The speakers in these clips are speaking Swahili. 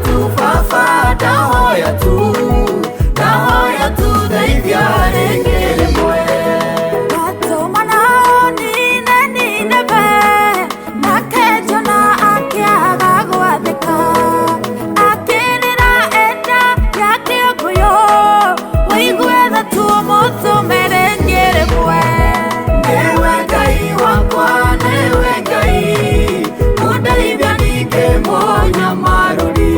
tu baba, ndahoya tu ndeithia rĩngĩ rĩmwe. Watũmana nine Nineve, nake Jona akĩaga gwathĩka, akĩrĩra enda yake ũguyo, wĩigue tha tu ũmũtũme rĩngĩ rĩmwe. Nĩwe Ngai wakwa, nĩwe Ngai mũndeithia ningĩ mũnyamarũri.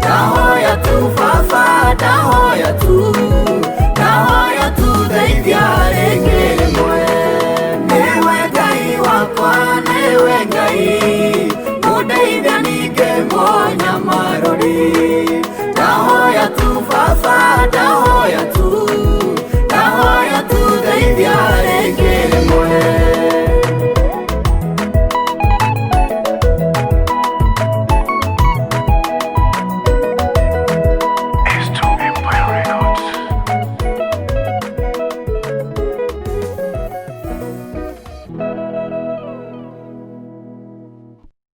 Ndahoya tu baba, ndahoya tu ndeithia rĩngĩ rĩmwe. Nĩwe Ngai wakwa, nĩwe Ngai mũndeithia ningĩ mũnyamarũri. Ndahoya tu baba, ndahoya tu ndeithia